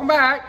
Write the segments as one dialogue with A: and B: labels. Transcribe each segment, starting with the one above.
A: back.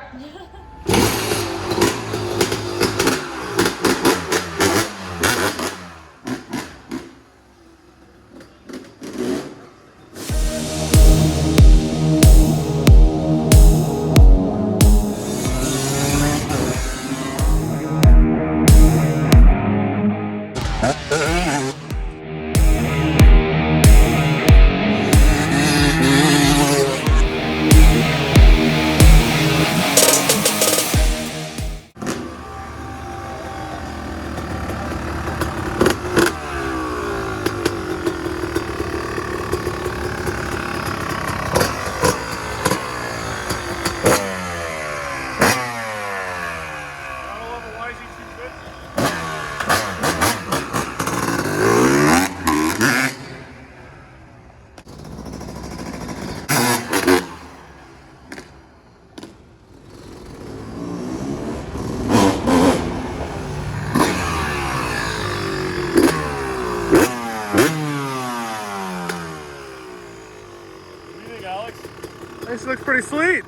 B: This looks pretty sweet.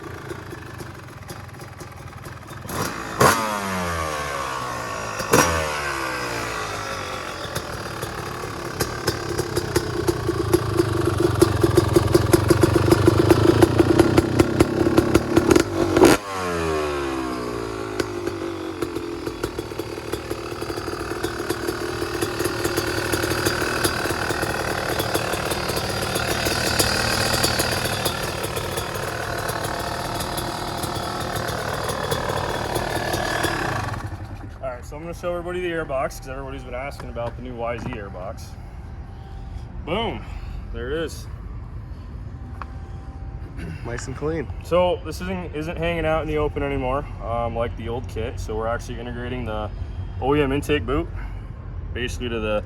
C: So I'm going to show everybody the airbox because everybody's been asking about the new YZ airbox. Boom, there it is.
B: Nice and clean.
C: So this isn't hanging out in the open anymore like the old kit. So we're actually integrating the OEM intake boot basically to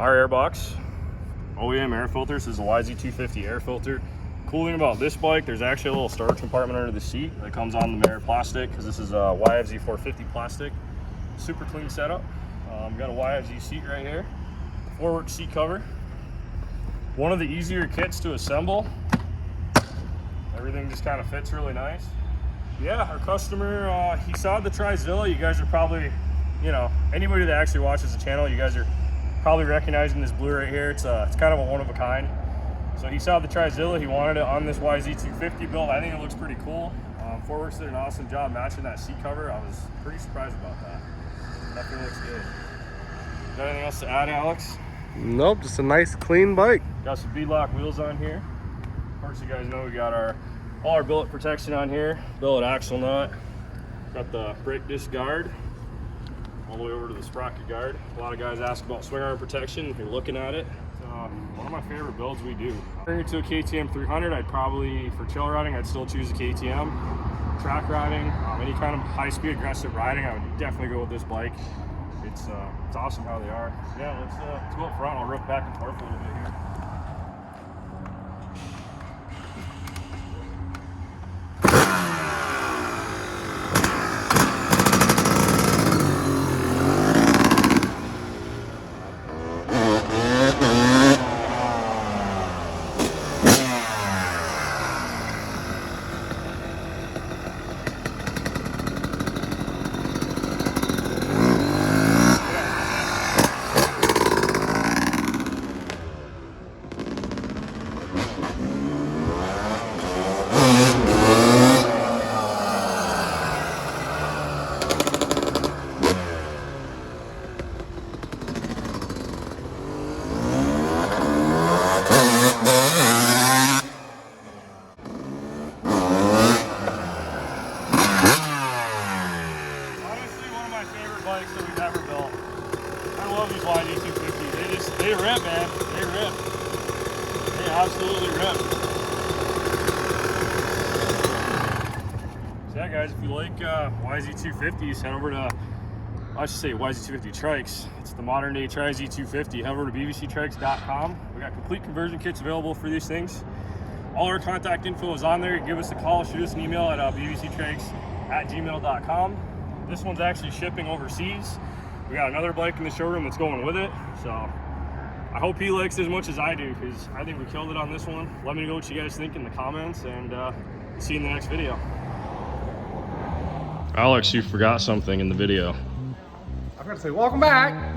C: our airbox. OEM air filter. This is a YZ250 air filter. Cool thing about this bike, there's actually a little storage compartment under the seat that comes on the mirror plastic because this is a YZ450 plastic. Super clean setup. Got a YFZ seat right here, forward seat cover. One of the easier kits to assemble. Everything just kind of fits really nice. Yeah, our customer, he saw the Trizilla. You guys are probably, you know, anybody that actually watches the channel, you guys are probably recognizing this blue right here. It's kind of a one of a kind. So he saw the Trizilla. He wanted it on this YZ250 build. I think it looks pretty cool. Forworks did an awesome job matching that seat cover. I was pretty surprised about that. Definitely looks good. Got anything else to add, Alex?
B: Nope, just a nice clean bike.
C: Got some beadlock wheels on here. Of course, you guys know we got all our billet protection on here. Billet axle nut. Got the brake disc guard all the way over to the sprocket guard. A lot of guys ask about swing arm protection. If you're looking at it, it's one of my favorite builds we do. Bring it to a KTM 300. I'd probably, for trail riding, I'd still choose a KTM. Track riding, any kind of high-speed aggressive riding, I would definitely go with this bike. It's awesome how they are. Yeah, let's go up front. I'll rip back and forth a little bit here. Bikes that we've ever built. I love these YZ250s. They rip, man. They rip. They absolutely rip. So yeah, guys, if you like YZ250s, head over to, I should say YZ250 Trikes. It's the modern day Tri-Z250. Head over to bbctrikes.com. We got complete conversion kits available for these things. All our contact info is on there. Give us a call, shoot us an email at bbctrikes@gmail.com. This one's actually shipping overseas. We got another bike in the showroom that's going with it. So I hope he likes it as much as I do, because I think we killed it on this one. Let me know what you guys think in the comments, and see you in the next video. Alex, you forgot something in the video.
B: I've got to say, welcome back.